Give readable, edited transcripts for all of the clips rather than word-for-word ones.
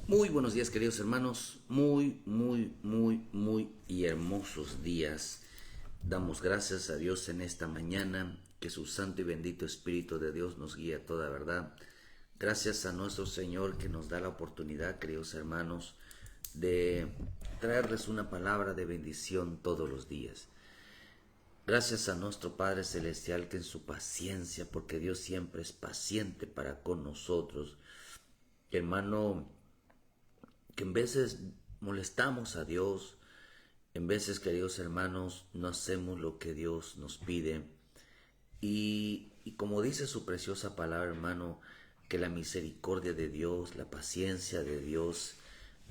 Muy buenos días, queridos hermanos. Muy y hermosos días. Damos gracias a Dios en esta mañana, que su santo y bendito Espíritu de Dios nos guíe a toda verdad. Gracias a nuestro Señor que nos da la oportunidad, queridos hermanos, de traerles una palabra de bendición todos los días. Gracias a nuestro Padre Celestial que en su paciencia, porque Dios siempre es paciente para con nosotros, hermano, que en veces molestamos a Dios, en veces, queridos hermanos, no hacemos lo que Dios nos pide. Y como dice su preciosa palabra, hermano, que la misericordia de Dios, la paciencia de Dios,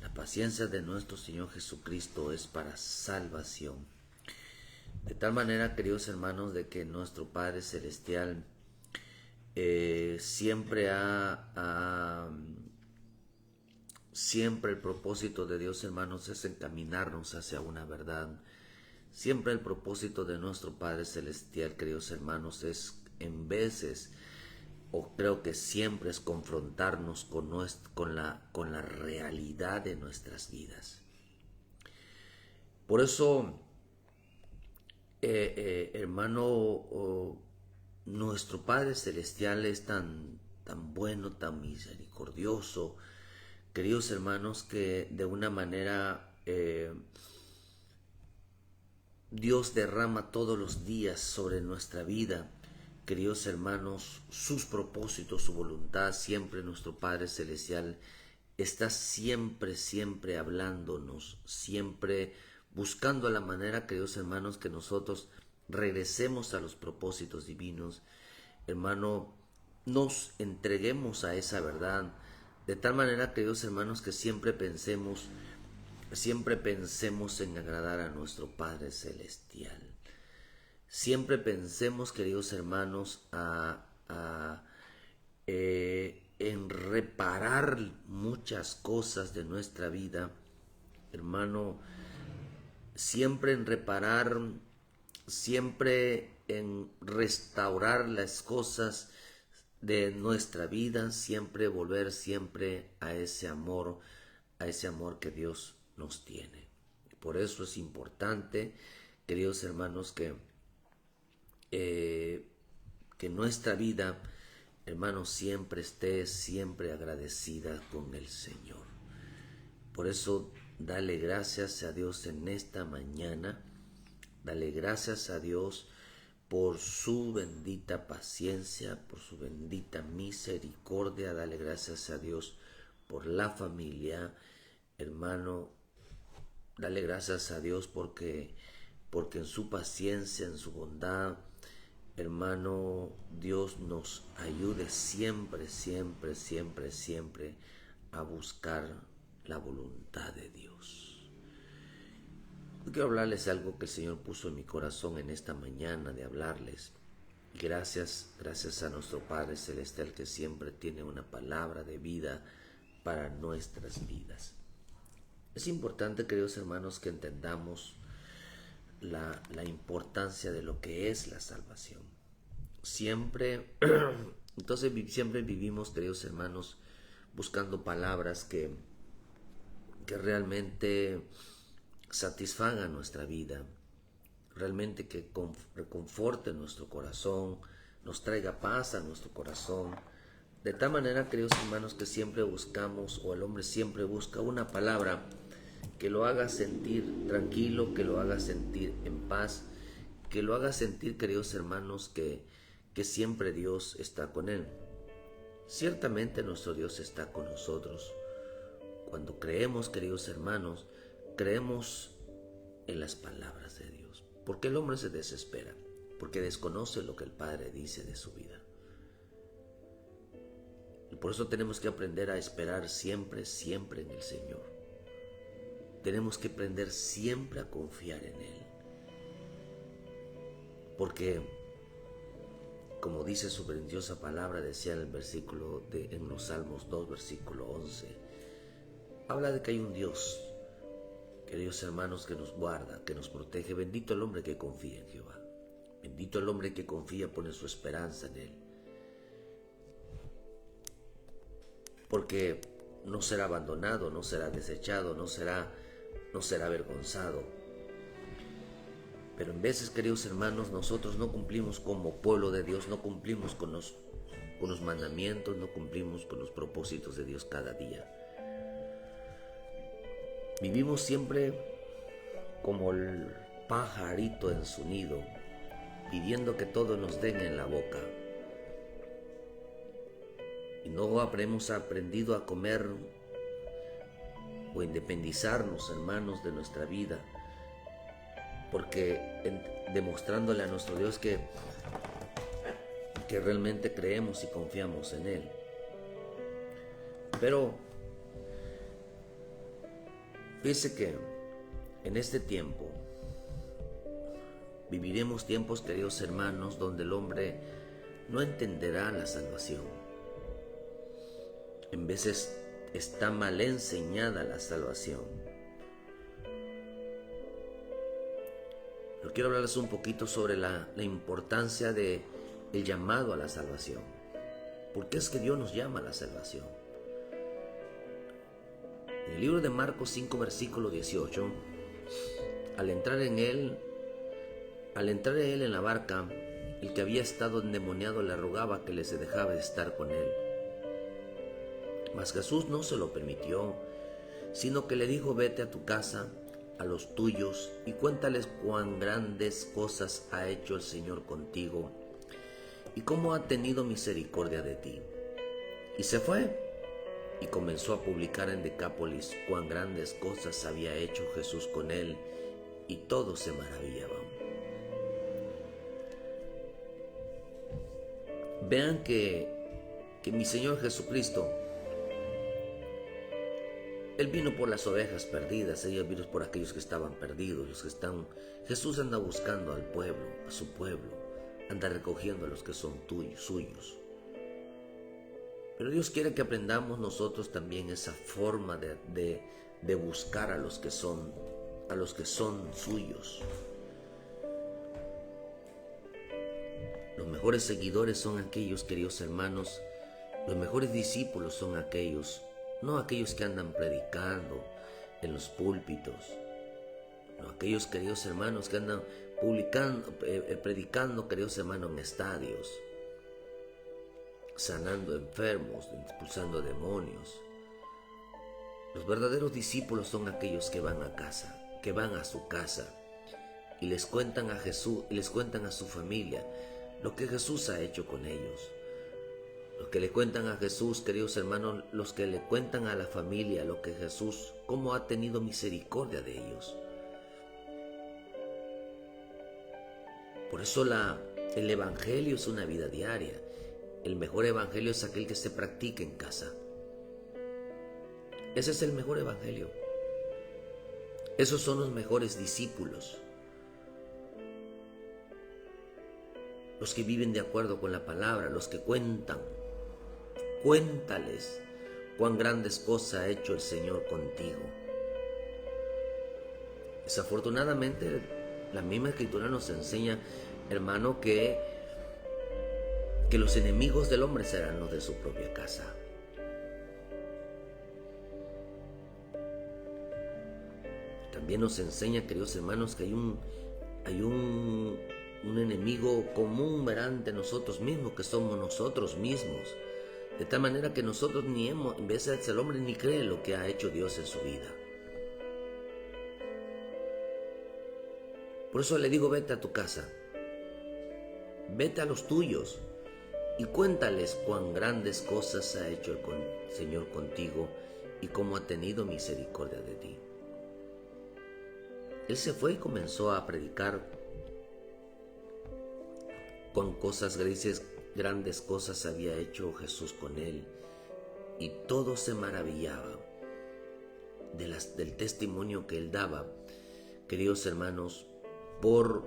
la paciencia de nuestro Señor Jesucristo es para salvación. De tal manera, queridos hermanos, de que nuestro Padre Celestial siempre siempre el propósito de Dios, hermanos, es encaminarnos hacia una verdad. Siempre el propósito de nuestro Padre Celestial, queridos hermanos, es en veces, o creo que siempre es confrontarnos con la realidad de nuestras vidas. Por eso, hermano, nuestro Padre Celestial es tan bueno, tan misericordioso, queridos hermanos, que de una manera Dios derrama todos los días sobre nuestra vida, queridos hermanos, sus propósitos, su voluntad. Siempre nuestro Padre Celestial está siempre hablándonos, siempre buscando la manera, queridos hermanos, que nosotros regresemos a los propósitos divinos. Hermano, nos entreguemos a esa verdad, de tal manera, queridos hermanos, que siempre pensemos en agradar a nuestro Padre Celestial. Siempre pensemos, queridos hermanos, en reparar muchas cosas de nuestra vida, hermano, siempre en reparar, siempre en restaurar las cosas de nuestra vida, siempre volver siempre a ese amor que Dios nos tiene. Por eso es importante, queridos hermanos, que nuestra vida, hermanos, siempre esté siempre agradecida con el Señor. Por eso, dale gracias a Dios en esta mañana. Dale gracias a Dios por su bendita paciencia, por su bendita misericordia. Dale gracias a Dios por la familia, hermano. Dale gracias a Dios porque en su paciencia, en su bondad, hermano, Dios nos ayude siempre a buscar la voluntad de Dios. Quiero hablarles algo que el Señor puso en mi corazón en esta mañana de hablarles. Gracias a nuestro Padre Celestial que siempre tiene una palabra de vida para nuestras vidas. Es importante, queridos hermanos, que entendamos la importancia de lo que es la salvación. Siempre vivimos, queridos hermanos, buscando palabras que realmente satisfagan nuestra vida, realmente que reconforte nuestro corazón, nos traiga paz a nuestro corazón. De tal manera, queridos hermanos, que siempre buscamos, o el hombre siempre busca una palabra que lo haga sentir tranquilo, que lo haga sentir en paz, que lo haga sentir, queridos hermanos, que siempre Dios está con él. Ciertamente nuestro Dios está con nosotros. Cuando creemos, queridos hermanos, creemos en las palabras de Dios. Porque el hombre se desespera, porque desconoce lo que el Padre dice de su vida. Y por eso tenemos que aprender a esperar siempre en el Señor. Tenemos que aprender siempre a confiar en Él. Porque, como dice su grandiosa palabra, decía en el versículo en los Salmos 2, versículo 11, habla de que hay un Dios, queridos hermanos, que nos guarda, que nos protege. Bendito el hombre que confía en Jehová. Bendito el hombre que confía, pone su esperanza en Él. Porque no será abandonado, no será desechado, no será avergonzado. Pero en veces, queridos hermanos, nosotros no cumplimos como pueblo de Dios, no cumplimos con los mandamientos, no cumplimos con los propósitos de Dios cada día. Vivimos siempre como el pajarito en su nido, pidiendo que todo nos den en la boca. Y no habremos aprendido a comer o independizarnos, hermanos, de nuestra vida, porque demostrándole a nuestro Dios que realmente creemos y confiamos en Él. Pero fíjese que en este tiempo viviremos tiempos, queridos hermanos, donde el hombre no entenderá la salvación. En veces está mal enseñada la salvación. Pero quiero hablarles un poquito sobre la importancia del llamado a la salvación. ¿Por qué es que Dios nos llama a la salvación? En el libro de Marcos 5, versículo 18, al entrar él en la barca, el que había estado endemoniado le rogaba que se dejaba de estar con él. Mas Jesús no se lo permitió, sino que le dijo: vete a tu casa, a los tuyos, y cuéntales cuán grandes cosas ha hecho el Señor contigo, y cómo ha tenido misericordia de ti. Y se fue, y comenzó a publicar en Decápolis cuán grandes cosas había hecho Jesús con él, y todos se maravillaban. Vean que mi Señor Jesucristo, Él vino por las ovejas perdidas, Él vino por aquellos que estaban perdidos, Jesús anda buscando al pueblo, a su pueblo, anda recogiendo a los que son suyos. Pero Dios quiere que aprendamos nosotros también esa forma de buscar a los que son suyos. Los mejores seguidores son aquellos, queridos hermanos, los mejores discípulos son aquellos, no aquellos que andan predicando en los púlpitos, no aquellos, queridos hermanos, que andan predicando, queridos hermanos, en estadios, sanando enfermos, expulsando demonios. Los verdaderos discípulos son aquellos que van a casa, que van a su casa y les cuentan a Jesús, y les cuentan a su familia lo que Jesús ha hecho con ellos. Los que le cuentan a Jesús, queridos hermanos, los que le cuentan a la familia lo que Jesús, cómo ha tenido misericordia de ellos. Por eso el evangelio es una vida diaria. El mejor evangelio es aquel que se practica en casa. Ese es el mejor evangelio. Esos son los mejores discípulos. Los que viven de acuerdo con la palabra, los que cuentan. Cuéntales cuán grandes cosas ha hecho el Señor contigo. Desafortunadamente, la misma Escritura nos enseña, hermano, que los enemigos del hombre serán los de su propia casa. También nos enseña, queridos hermanos, que hay un enemigo común, ¿verdad?, ante nosotros mismos, que somos nosotros mismos. De tal manera que nosotros en veces el hombre ni cree lo que ha hecho Dios en su vida. Por eso le digo: vete a tu casa, vete a los tuyos y cuéntales cuán grandes cosas ha hecho el Señor contigo y cómo ha tenido misericordia de ti. Él se fue y comenzó a predicar con cosas grises. Grandes cosas había hecho Jesús con él, y todos se maravillaban del testimonio que él daba, queridos hermanos, por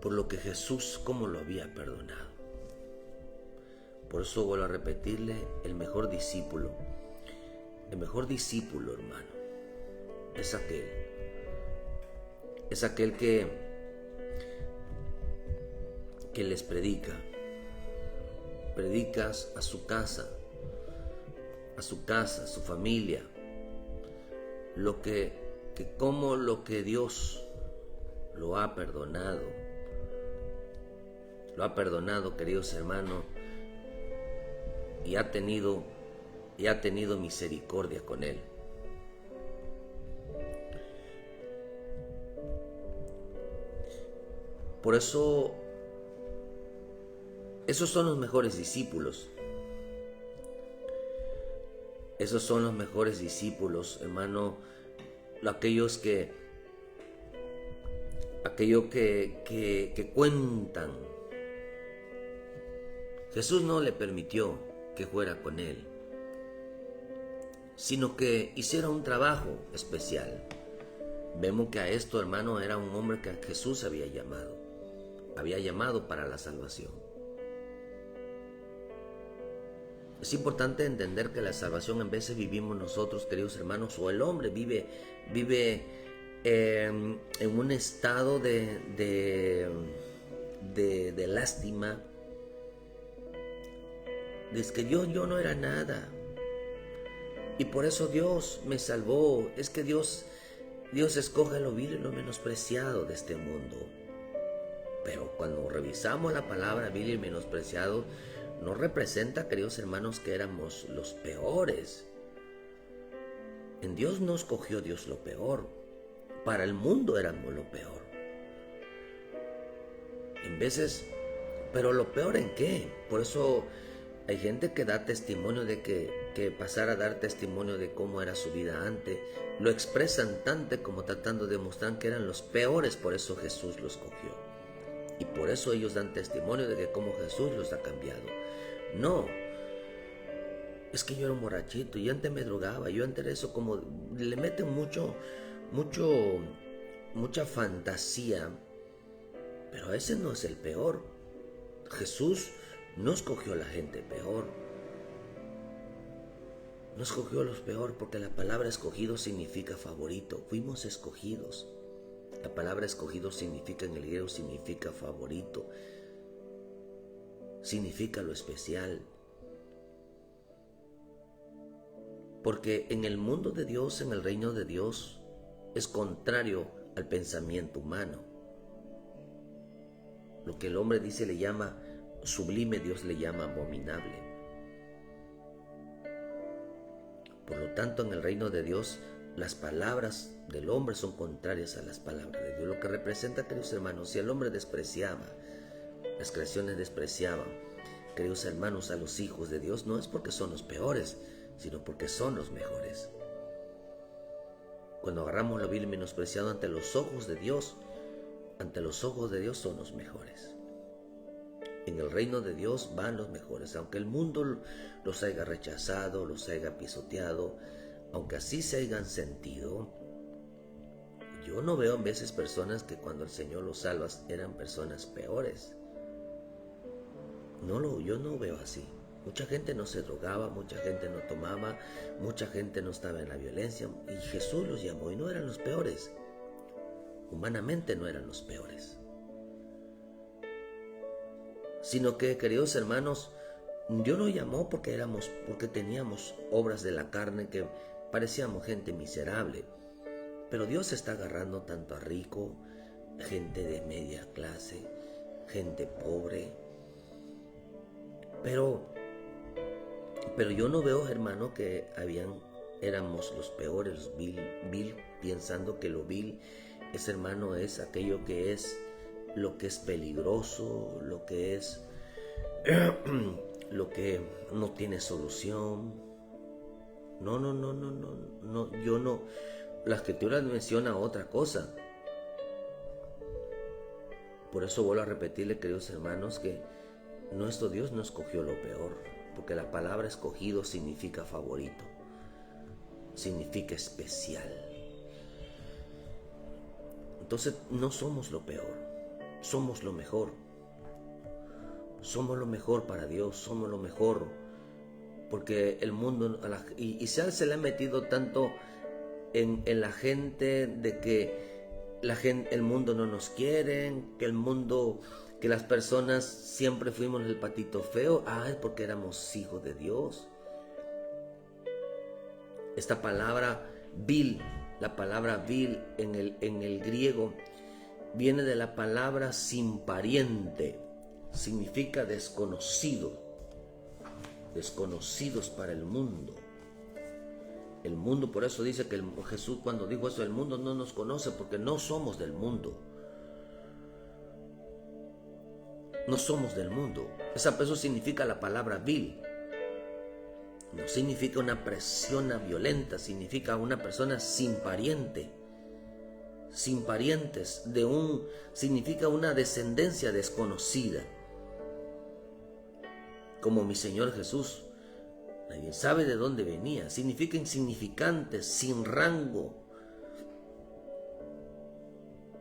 lo que Jesús, cómo lo había perdonado. Por eso vuelvo a repetirle: el mejor discípulo, hermano, es aquel que les predicas a su casa, a su casa, a su familia, cómo lo que Dios lo ha perdonado, queridos hermanos, y ha tenido misericordia con él. Por eso, esos son los mejores discípulos. Esos son los mejores discípulos, hermano, aquellos que cuentan. Jesús no le permitió que fuera con él, sino que hiciera un trabajo especial. Vemos que a esto, hermano, era un hombre que Jesús había llamado para la salvación. Es importante entender que la salvación en veces vivimos nosotros, queridos hermanos, o el hombre vive en un estado de lástima. Es que yo no era nada y por eso Dios me salvó. Es que Dios escoge lo vil y lo menospreciado de este mundo. Pero cuando revisamos la palabra vil y menospreciado, no representa, queridos hermanos, que éramos los peores. En Dios no escogió Dios lo peor. Para el mundo éramos lo peor. En veces, pero lo peor ¿en qué? Por eso hay gente que da testimonio de que pasar a dar testimonio de cómo era su vida antes, lo expresan tanto como tratando de mostrar que eran los peores, por eso Jesús los cogió. Y por eso ellos dan testimonio de que cómo Jesús los ha cambiado. No, es que yo era un borrachito, yo antes me drogaba, yo antes de eso, como le meten mucha fantasía, pero ese no es el peor. Jesús no escogió a la gente peor, no escogió a los peor, porque la palabra escogido significa favorito. Fuimos escogidos. La palabra escogido significa, en el griego, significa favorito, significa lo especial. Porque en el mundo de Dios, en el reino de Dios, es contrario al pensamiento humano. Lo que el hombre dice le llama sublime, Dios le llama abominable. Por lo tanto, en el reino de Dios, las palabras del hombre son contrarias a las palabras de Dios. Lo que representa, queridos hermanos, si el hombre despreciaba, las creaciones despreciaban, queridos hermanos, a los hijos de Dios, no es porque son los peores, sino porque son los mejores. Cuando agarramos lo vil y menospreciado ante los ojos de Dios son los mejores. En el reino de Dios van los mejores, aunque el mundo los haya rechazado, los haya pisoteado, aunque así se hayan sentido. Yo no veo en veces personas que cuando el Señor los salva eran personas peores. Yo no veo así. Mucha gente no se drogaba, mucha gente no tomaba, mucha gente no estaba en la violencia, y Jesús los llamó y no eran los peores. Humanamente no eran los peores. Sino que, queridos hermanos, Dios nos llamó porque teníamos obras de la carne, que parecíamos gente miserable. Pero Dios está agarrando tanto a rico, gente de media clase, gente pobre. Pero yo no veo, hermano, que éramos los peores, los vil, pensando que lo vil es, hermano, es aquello que es lo que es peligroso, lo que es lo que no tiene solución. No, yo no. La Escritura menciona otra cosa. Por eso vuelvo a repetirle, queridos hermanos, que nuestro Dios no escogió lo peor, porque la palabra escogido significa favorito, significa especial. Entonces no somos lo peor, somos lo mejor. Somos lo mejor para Dios, somos lo mejor, porque el mundo, y se le ha metido tanto en la gente de que el mundo no nos quiere, que las personas siempre fuimos el patito feo. Es porque éramos hijos de Dios. Esta palabra vil, la palabra vil en el griego viene de la palabra sin pariente, significa desconocido, desconocidos para el mundo. El mundo, por eso dice que Jesús cuando dijo eso, el mundo no nos conoce porque no somos del mundo. No somos del mundo. Eso significa la palabra vil. No significa una persona violenta, significa una persona sin pariente. Sin parientes, significa una descendencia desconocida. Como mi Señor Jesús, nadie sabe de dónde venía. Significa insignificante, sin rango.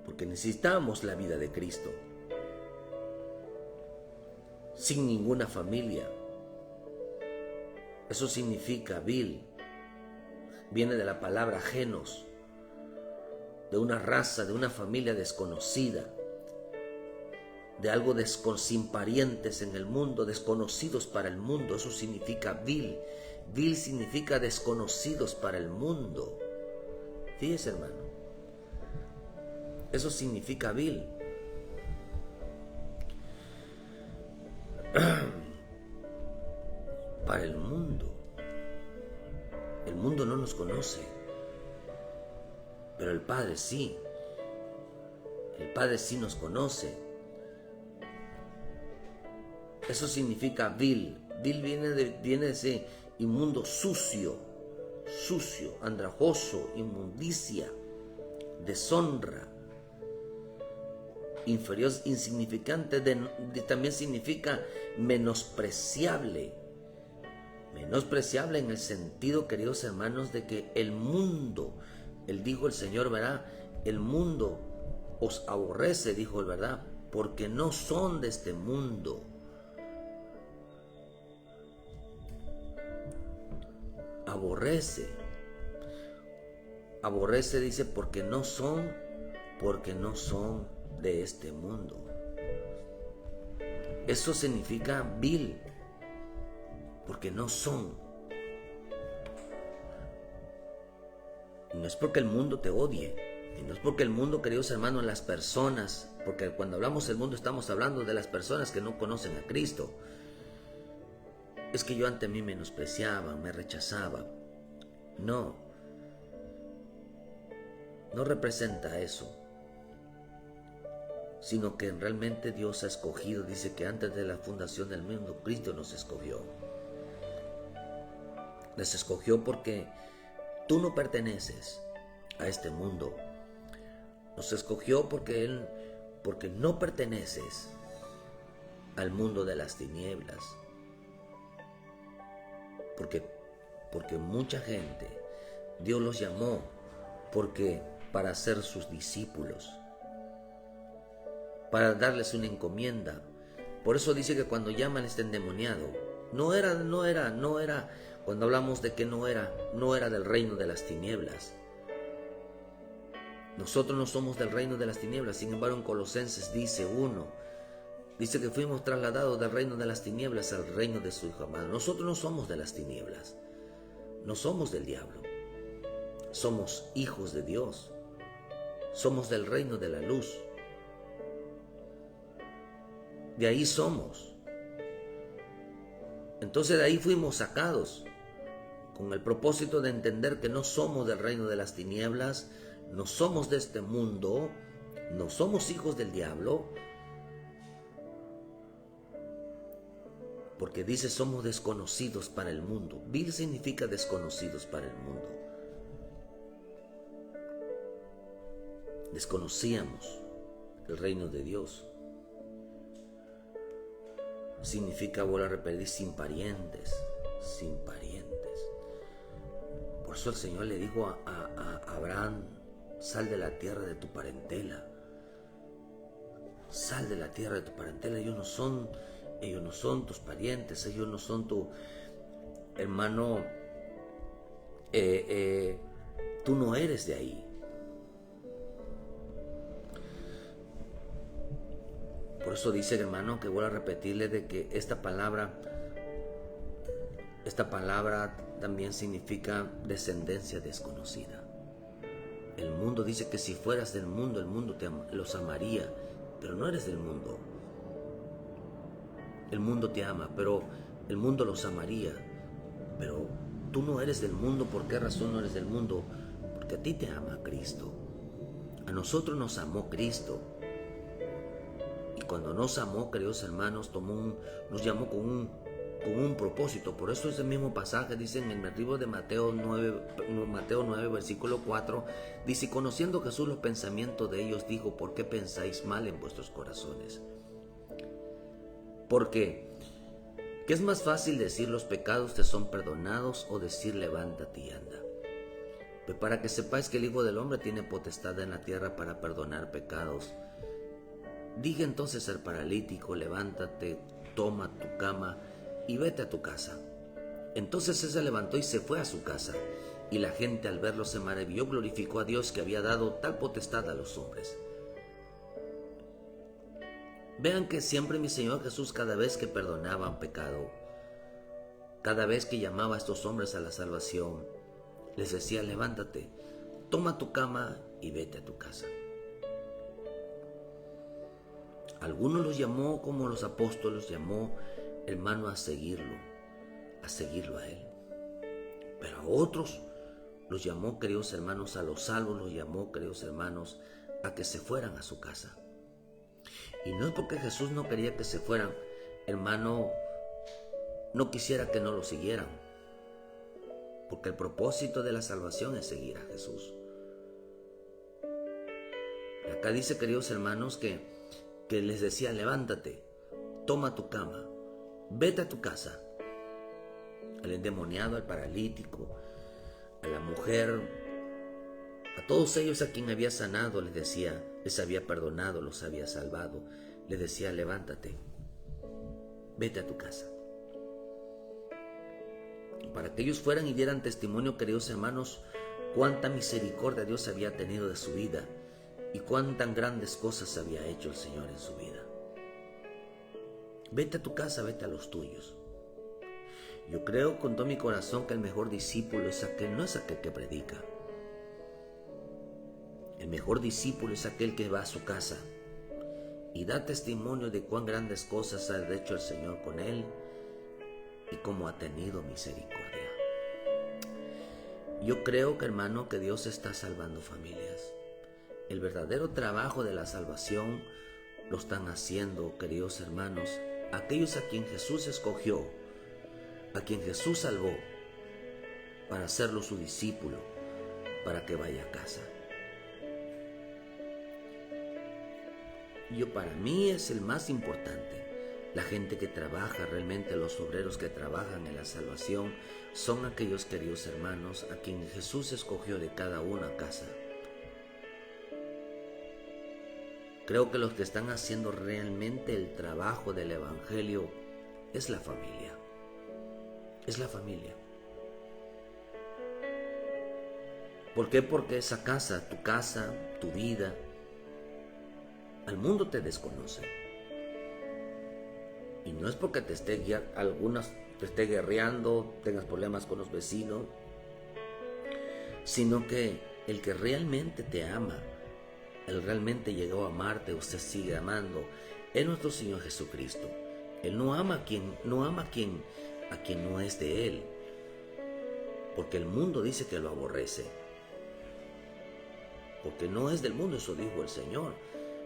Porque necesitamos la vida de Cristo. Sin ninguna familia. Eso significa vil. Viene de la palabra ajenos, de una raza, de una familia desconocida, de algo sin parientes en el mundo, desconocidos para el mundo. Eso significa vil. Vil significa desconocidos para el mundo. Fíjese, hermano. Eso significa vil. Para el mundo. El mundo no nos conoce, pero el Padre sí. El Padre sí nos conoce. Eso significa vil. Vil viene de ese inmundo, sucio, andrajoso, inmundicia, deshonra, inferior, insignificante. También significa menospreciable. Menospreciable en el sentido, queridos hermanos, de que el mundo, dijo el Señor, ¿verdad? El mundo os aborrece, dijo el, ¿verdad? Porque no son de este mundo. Aborrece, dice, porque no son de este mundo. Eso significa vil, porque no son. Y no es porque el mundo te odie, y no es porque el mundo, queridos hermanos, las personas, porque cuando hablamos del mundo estamos hablando de las personas que no conocen a Cristo. Es que yo ante mí menospreciaban, me rechazaban. No representa eso, sino que realmente Dios ha escogido. Dice que antes de la fundación del mundo, Cristo nos escogió. Les escogió porque tú no perteneces a este mundo. Nos escogió porque no perteneces al mundo de las tinieblas. Porque mucha gente, Dios los llamó para ser sus discípulos, para darles una encomienda. Por eso dice que cuando llaman este endemoniado, no era, cuando hablamos de que no era del reino de las tinieblas. Nosotros no somos del reino de las tinieblas. Sin embargo, en Colosenses dice que fuimos trasladados del reino de las tinieblas al reino de su Hijo amado. Nosotros no somos de las tinieblas, no somos del diablo, somos hijos de Dios, somos del reino de la luz. De ahí somos. Entonces de ahí fuimos sacados con el propósito de entender que no somos del reino de las tinieblas, no somos de este mundo, no somos hijos del diablo, porque dice somos desconocidos para el mundo. Vil significa desconocidos para el mundo. Desconocíamos el reino de Dios. Significa, vuelvo a repetir, sin parientes. Por eso el Señor le dijo a Abraham: sal de la tierra de tu parentela. Sal de la tierra de tu parentela. Ellos no son tus parientes, ellos no son tu hermano. Tú no eres de ahí. Por eso dice, hermano, que voy a repetirle de que esta palabra también significa descendencia desconocida. El mundo dice que si fueras del mundo, el mundo los amaría, pero no eres del mundo. El mundo te ama, pero el mundo los amaría, pero tú no eres del mundo. ¿Por qué razón no eres del mundo? Porque a ti te ama Cristo. A nosotros nos amó Cristo. Y cuando nos amó, queridos hermanos, nos llamó con un propósito. Por eso ese mismo pasaje dice en el libro de Mateo 9, versículo 4, dice: conociendo Jesús los pensamientos de ellos, dijo: ¿por qué pensáis mal en vuestros corazones? Porque ¿qué es más fácil decir los pecados te son perdonados o decir levántate y anda? Pues para que sepáis que el Hijo del Hombre tiene potestad en la tierra para perdonar pecados. Dije entonces al paralítico: levántate, toma tu cama y vete a tu casa. Entonces él se levantó y se fue a su casa. Y la gente al verlo se maravilló, glorificó a Dios que había dado tal potestad a los hombres. Vean que siempre mi Señor Jesús, cada vez que perdonaba un pecado, cada vez que llamaba a estos hombres a la salvación, les decía: levántate, toma tu cama y vete a tu casa. Algunos los llamó, como los apóstoles, llamó, hermano, a seguirlo a él. Pero a otros los llamó, queridos hermanos, a los salvos los llamó, queridos hermanos, a que se fueran a su casa. Y no es porque Jesús no quería que se fueran, hermano, no quisiera que no lo siguieran. Porque el propósito de la salvación es seguir a Jesús. Y acá dice, queridos hermanos, que les decía: levántate, toma tu cama, vete a tu casa. Al endemoniado, al paralítico, a la mujer, a todos ellos a quien había sanado, les decía, les había perdonado, los había salvado. Les decía: levántate, vete a tu casa. Para que ellos fueran y dieran testimonio, queridos hermanos, cuánta misericordia Dios había tenido de su vida y cuántas grandes cosas había hecho el Señor en su vida. Vete a tu casa, vete a los tuyos. Yo creo con todo mi corazón que el mejor discípulo no es aquel que predica. El mejor discípulo es aquel que va a su casa y da testimonio de cuán grandes cosas ha hecho el Señor con él y cómo ha tenido misericordia. Yo creo, que hermano, que Dios está salvando familias. El verdadero trabajo de la salvación lo están haciendo, queridos hermanos, aquellos a quien Jesús escogió, a quien Jesús salvó, para hacerlo su discípulo, para que vaya a casa. Para mí es el más importante. La gente que trabaja, realmente los obreros que trabajan en la salvación, son aquellos, queridos hermanos, a quien Jesús escogió de cada uno a casa. Creo que los que están haciendo realmente el trabajo del Evangelio es la familia. Es la familia. ¿Por qué? Porque esa casa, tu vida, al mundo te desconoce. Y no es porque algunas te esté guerreando, tengas problemas con los vecinos, sino que el que realmente te ama, Él realmente llegó a amarte, usted sigue amando, es nuestro Señor Jesucristo. Él no ama a quien no es de Él, porque el mundo dice que lo aborrece, porque no es del mundo, eso dijo el Señor.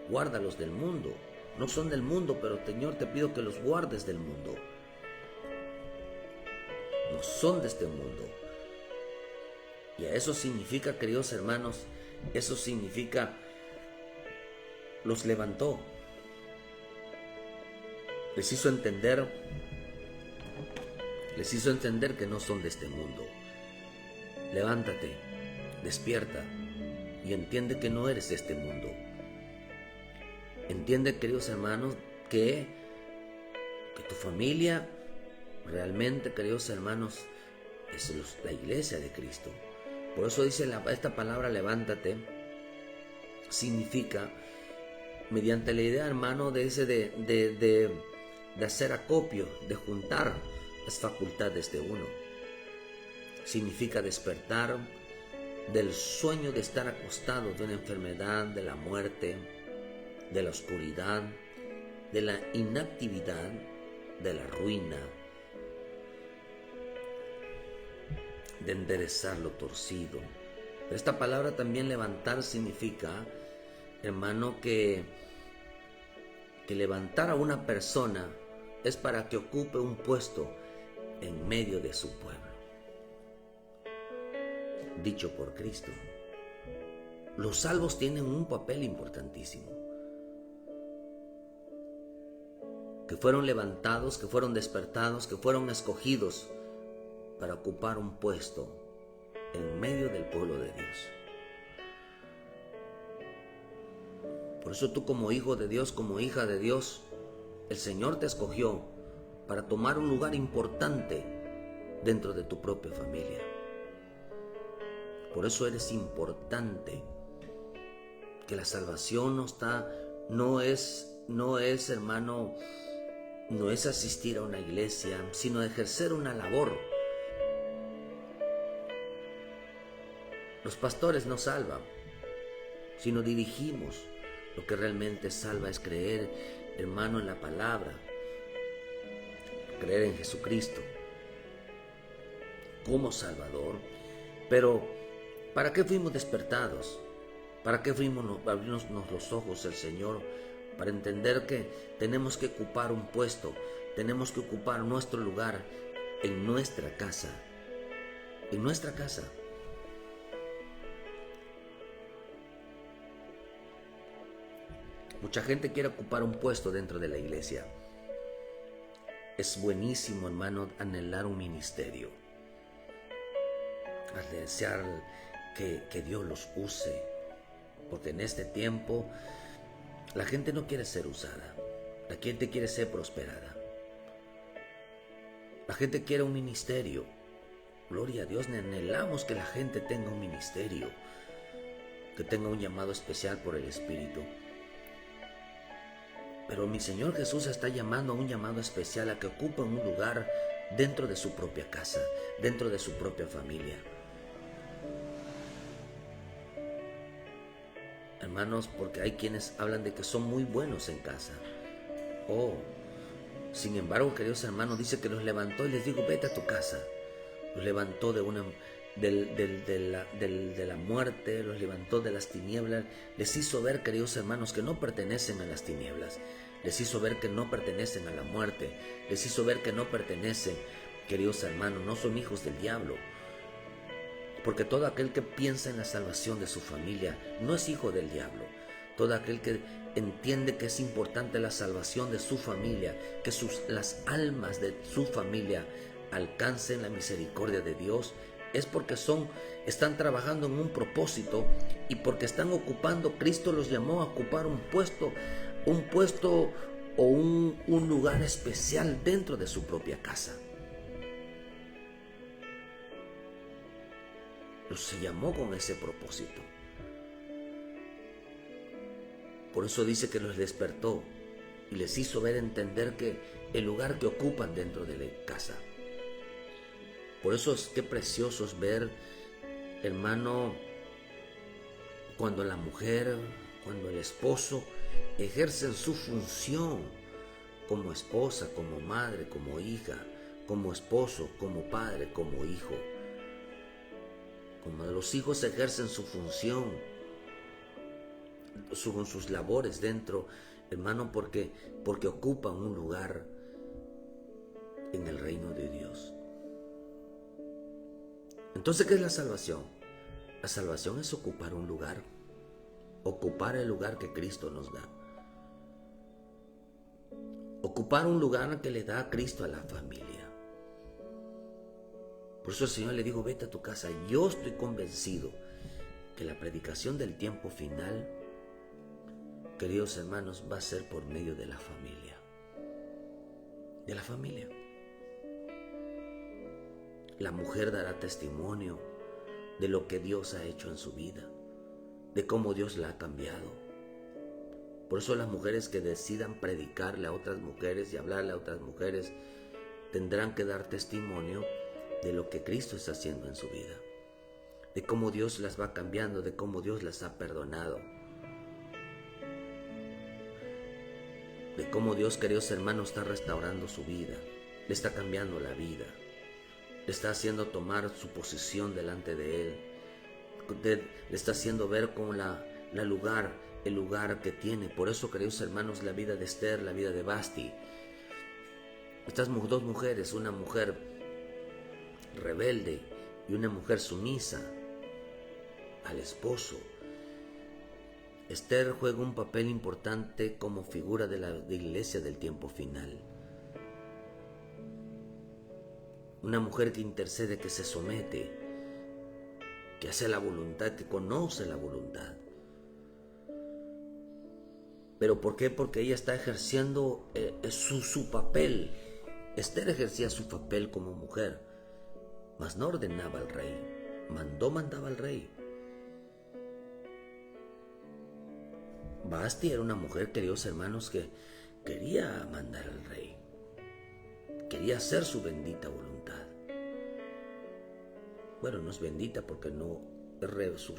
Guárdalos del mundo. No son del mundo, pero Señor, te pido que los guardes del mundo. No son de este mundo. Y a eso significa, queridos hermanos, eso significa, los levantó. Les hizo entender que no son de este mundo. Levántate, despierta y entiende que no eres de este mundo. Entiende, queridos hermanos, que tu familia realmente, queridos hermanos, es la iglesia de Cristo. Por eso dice esta palabra levántate, significa, mediante la idea, hermano, de hacer acopio, de juntar las facultades de uno. significa despertar del sueño de estar acostado, de una enfermedad, de la muerte, de la oscuridad, de la inactividad, de la ruina, de enderezar lo torcido. Pero esta palabra también levantar significa, hermano, que levantar a una persona es para que ocupe un puesto en medio de su pueblo. Dicho por Cristo. Los salvos tienen un papel importantísimo. Que fueron levantados, que fueron despertados, que fueron escogidos para ocupar un puesto en medio del pueblo de Dios. Por eso tú, como hijo de Dios, como hija de Dios, el Señor te escogió para tomar un lugar importante dentro de tu propia familia. Por eso eres importante. Que la salvación no es, hermano, no es asistir a una iglesia, sino ejercer una labor. Los pastores no salvan, sino dirigimos. Lo que realmente salva es creer, hermano, en la palabra, creer en Jesucristo como Salvador. Pero, ¿para qué fuimos despertados? ¿Para qué fuimos abrirnos los ojos el Señor? Para entender que tenemos que ocupar un puesto, tenemos que ocupar nuestro lugar en nuestra casa. En nuestra casa. Mucha gente quiere ocupar un puesto dentro de la iglesia. Es buenísimo, hermano, anhelar un ministerio. Al desear que Dios los use. Porque en este tiempo la gente no quiere ser usada. La gente quiere ser prosperada. La gente quiere un ministerio. Gloria a Dios, anhelamos que la gente tenga un ministerio. Que tenga un llamado especial por el Espíritu. Pero mi Señor Jesús está llamando a un llamado especial a que ocupen un lugar dentro de su propia casa, dentro de su propia familia. Hermanos, porque hay quienes hablan de que son muy buenos en casa. Sin embargo, queridos hermanos, dice que los levantó y les digo, vete a tu casa. Los levantó de la muerte, los levantó de las tinieblas, les hizo ver, queridos hermanos, que no pertenecen a las tinieblas, les hizo ver que no pertenecen a la muerte, les hizo ver que no pertenecen, queridos hermanos, no son hijos del diablo, porque todo aquel que piensa en la salvación de su familia no es hijo del diablo. Todo aquel que entiende que es importante la salvación de su familia, que las almas de su familia alcancen la misericordia de Dios, es porque están trabajando en un propósito y porque están ocupando. Cristo los llamó a ocupar un puesto o un lugar especial dentro de su propia casa. Los llamó con ese propósito. Por eso dice que los despertó y les hizo ver, entender que el lugar que ocupan dentro de la casa. Por eso es que precioso es ver, hermano, cuando la mujer, cuando el esposo ejercen su función como esposa, como madre, como hija, como esposo, como padre, como hijo. Cuando los hijos ejercen su función, sus labores dentro, hermano, porque ocupan un lugar en el reino de Dios. Entonces, ¿qué es la salvación? La salvación es ocupar un lugar, ocupar el lugar que Cristo nos da. Ocupar un lugar que le da a Cristo a la familia. Por eso el Señor le dijo, vete a tu casa. Yo estoy convencido que la predicación del tiempo final, queridos hermanos, va a ser por medio de la familia. De la familia. La mujer dará testimonio de lo que Dios ha hecho en su vida, de cómo Dios la ha cambiado. Por eso las mujeres que decidan predicarle a otras mujeres y hablarle a otras mujeres tendrán que dar testimonio de lo que Cristo está haciendo en su vida, de cómo Dios las va cambiando, de cómo Dios las ha perdonado, de cómo Dios, queridos hermanos, está restaurando su vida, le está cambiando la vida, le está haciendo tomar su posición delante de Él, le está haciendo ver como el lugar que tiene. Por eso, queridos hermanos, la vida de Esther, la vida de Vasti, estas dos mujeres, una mujer rebelde y una mujer sumisa al esposo. Esther juega un papel importante como figura de la iglesia del tiempo final. Una mujer que intercede, que se somete, que hace la voluntad, que conoce la voluntad. ¿Pero por qué? Porque ella está ejerciendo su papel. Esther ejercía su papel como mujer, mas no ordenaba al rey, mandaba al rey. Vasti era una mujer, queridos hermanos, que quería mandar al rey, quería hacer su bendita voluntad. Bueno, no es bendita porque no es su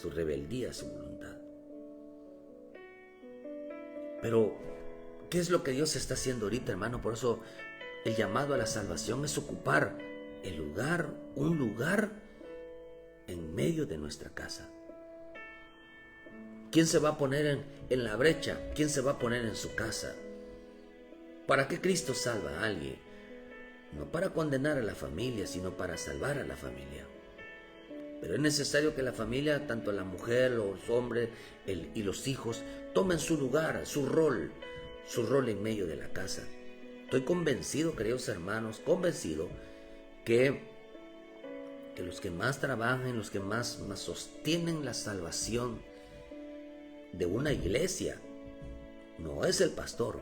rebeldía, su voluntad. Pero, ¿qué es lo que Dios está haciendo ahorita, hermano? Por eso el llamado a la salvación es ocupar un lugar en medio de nuestra casa. ¿Quién se va a poner en la brecha? ¿Quién se va a poner en su casa? ¿Para qué Cristo salva a alguien? No para condenar a la familia, sino para salvar a la familia. Pero es necesario que la familia, tanto la mujer, los hombres y los hijos, tomen su lugar, su rol en medio de la casa. Estoy convencido, queridos hermanos, que los que más trabajan, los que más sostienen la salvación de una iglesia, no es el pastor,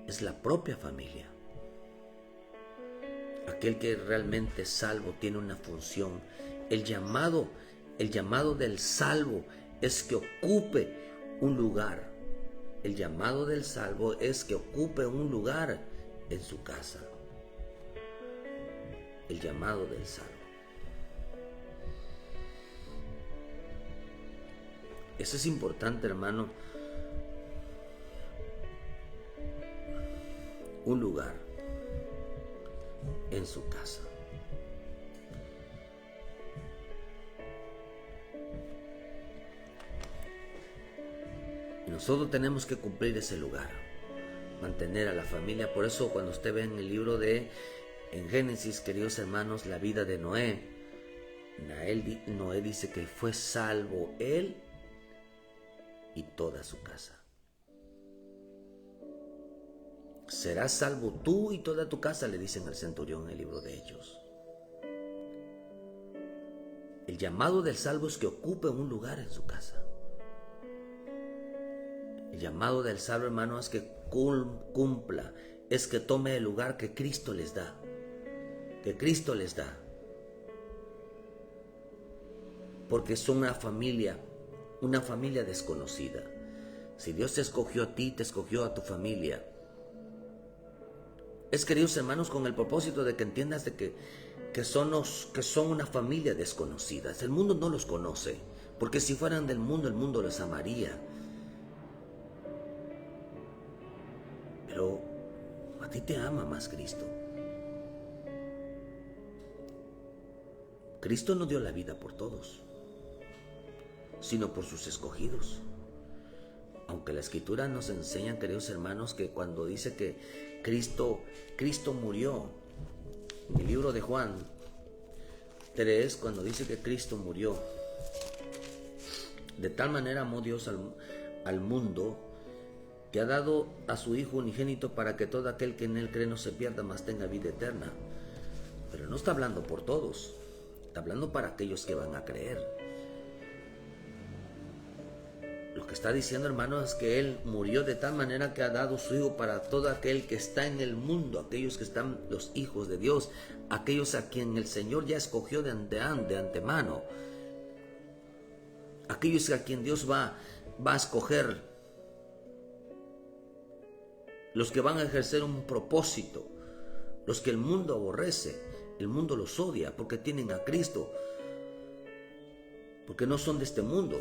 es la propia familia. Aquel que realmente es salvo tiene una función. El llamado del salvo es que ocupe un lugar. El llamado del salvo es que ocupe un lugar en su casa. El llamado del salvo. Eso es importante, hermano. Un lugar en su casa. Y nosotros tenemos que cumplir ese lugar, mantener a la familia. Por eso cuando usted ve en el libro en Génesis, queridos hermanos, la vida de Noé, Noé dice que fue salvo él y toda su casa. Serás salvo tú y toda tu casa, le dicen al centurión en el libro de Hechos. El llamado del salvo es que ocupe un lugar en su casa. El llamado del salvo, hermano, es que cumpla, es que tome el lugar que Cristo les da. Que Cristo les da. Porque son una familia desconocida. Si Dios te escogió a ti, te escogió a tu familia, es, queridos hermanos, con el propósito de que entiendas de que son una familia desconocida. El mundo no los conoce, porque si fueran del mundo, el mundo los amaría. Pero a ti te ama más Cristo. Cristo no dio la vida por todos, sino por sus escogidos. Aunque la Escritura nos enseña, queridos hermanos, que cuando dice que Cristo murió, en el libro de Juan 3, cuando dice que Cristo murió, de tal manera amó Dios al mundo, que ha dado a su Hijo unigénito para que todo aquel que en Él cree no se pierda, mas tenga vida eterna. Pero no está hablando por todos, está hablando para aquellos que van a creer. Lo que está diciendo, hermano, es que Él murió de tal manera que ha dado su Hijo para todo aquel que está en el mundo, aquellos que están los hijos de Dios, aquellos a quien el Señor ya escogió de antemano, aquellos a quien Dios va a escoger, los que van a ejercer un propósito, los que el mundo aborrece. El mundo los odia porque tienen a Cristo, porque no son de este mundo.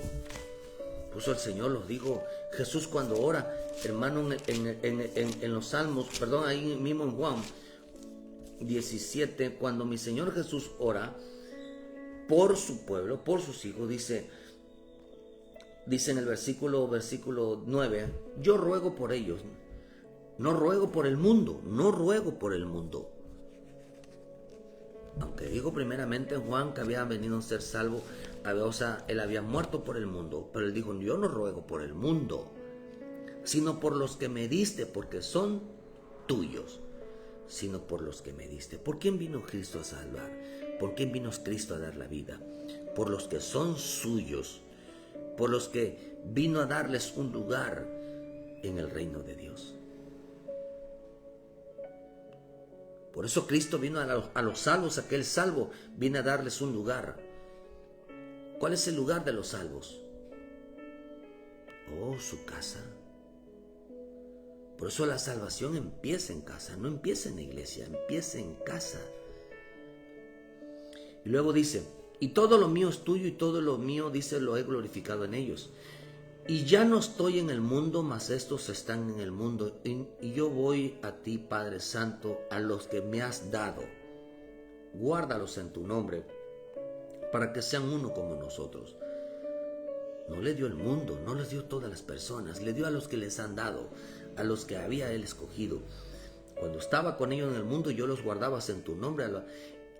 Por eso el Señor los dijo, Jesús cuando ora, hermano, en los Salmos, perdón, ahí mismo en Juan 17, cuando mi Señor Jesús ora por su pueblo, por sus hijos, dice en el versículo 9, yo ruego por ellos, no ruego por el mundo, no ruego por el mundo. Aunque dijo primeramente en Juan que había venido a ser salvo, o sea, él había muerto por el mundo, pero él dijo, yo no ruego por el mundo, sino por los que me diste, porque son tuyos, sino por los que me diste. ¿Por quién vino Cristo a salvar? ¿Por quién vino Cristo a dar la vida? Por los que son suyos, por los que vino a darles un lugar en el reino de Dios. Por eso Cristo vino a los salvos, aquel salvo viene a darles un lugar. ¿Cuál es el lugar de los salvos? Oh, su casa. Por eso la salvación empieza en casa, no empieza en la iglesia, empieza en casa. Y luego dice, y todo lo mío es tuyo y todo lo mío, dice, lo he glorificado en ellos. Y ya no estoy en el mundo, mas estos están en el mundo. Y yo voy a ti, Padre Santo, a los que me has dado. Guárdalos en tu nombre, para que sean uno como nosotros. No le dio el mundo, no les dio todas las personas, le dio a los que les han dado, a los que había él escogido. Cuando estaba con ellos en el mundo, yo los guardabas en tu nombre.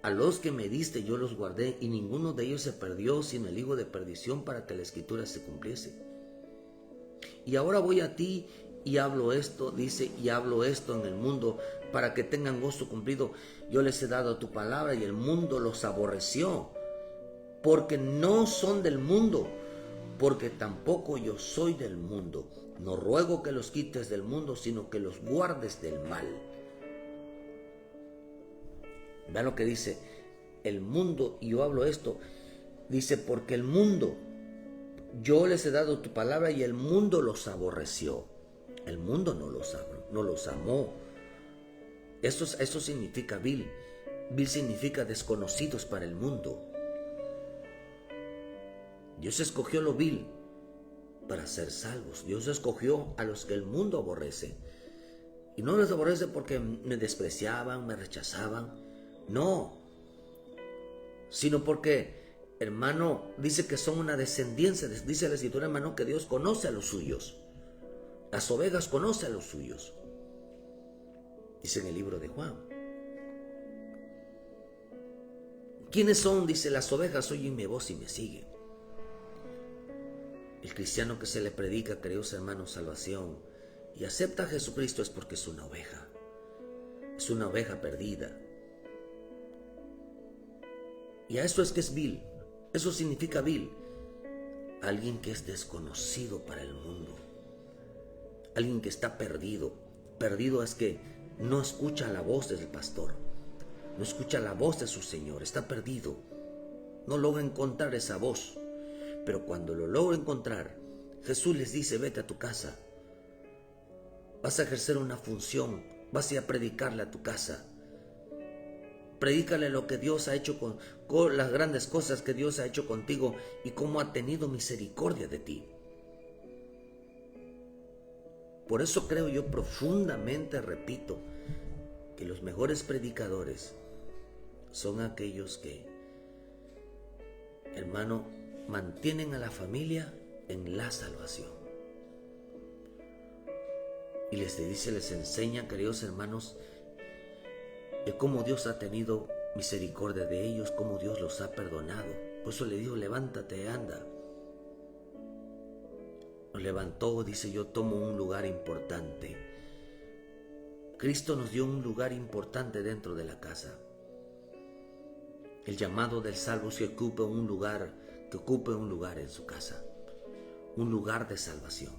A los que me diste yo los guardé, y ninguno de ellos se perdió, sino el hijo de perdición, para que la escritura se cumpliese. Y ahora voy a ti y hablo esto, dice, y hablo esto en el mundo, para que tengan gozo cumplido. Yo les he dado tu palabra y el mundo los aborreció, porque no son del mundo, porque tampoco yo soy del mundo. No ruego que los quites del mundo, sino que los guardes del mal. Vean lo que dice, el mundo, y yo hablo esto, dice, porque el mundo, yo les he dado tu palabra y el mundo los aborreció. El mundo no los amó. Eso significa vil. Vil significa desconocidos para el mundo. Dios escogió lo vil para ser salvos. Dios escogió a los que el mundo aborrece. Y no los aborrece porque me despreciaban, me rechazaban. No. Sino porque, hermano, dice que son una descendencia. Dice la Escritura, hermano, que Dios conoce a los suyos. Las ovejas conocen a los suyos. Dice en el libro de Juan. ¿Quiénes son? Dice, las ovejas oyen mi voz y me siguen. El cristiano que se le predica, queridos hermanos, salvación y acepta a Jesucristo es porque es una oveja. Es una oveja perdida. Y a eso es que es vil. Eso significa vil. Alguien que es desconocido para el mundo. Alguien que está perdido. Perdido es que no escucha la voz del pastor. No escucha la voz de su Señor. Está perdido. No logra encontrar esa voz. Pero cuando lo logra encontrar, Jesús les dice, vete a tu casa. Vas a ejercer una función. Vas a ir a predicarle a tu casa. Predícale lo que Dios ha hecho con las grandes cosas que Dios ha hecho contigo y cómo ha tenido misericordia de ti. Por eso creo yo profundamente, repito, que los mejores predicadores son aquellos que, hermano, mantienen a la familia en la salvación. Y les enseña, queridos hermanos, de cómo Dios ha tenido misericordia de ellos, cómo Dios los ha perdonado. Por eso le digo, levántate, anda. Nos levantó, dice, yo tomo un lugar importante. Cristo nos dio un lugar importante dentro de la casa. El llamado del salvo es que ocupe un lugar en su casa. Un lugar de salvación.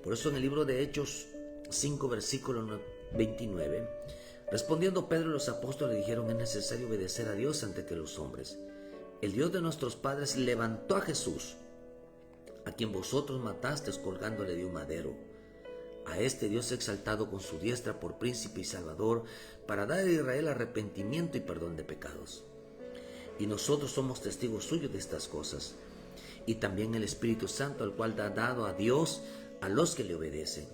Por eso en el libro de Hechos 5, versículo 29, respondiendo Pedro y los apóstoles dijeron, es necesario obedecer a Dios antes que los hombres. El Dios de nuestros padres levantó a Jesús, a quien vosotros matasteis colgándole de un madero. A este Dios ha exaltado con su diestra por príncipe y salvador, para dar a Israel arrepentimiento y perdón de pecados. Y nosotros somos testigos suyos de estas cosas. Y también el Espíritu Santo, al cual ha dado a Dios a los que le obedecen.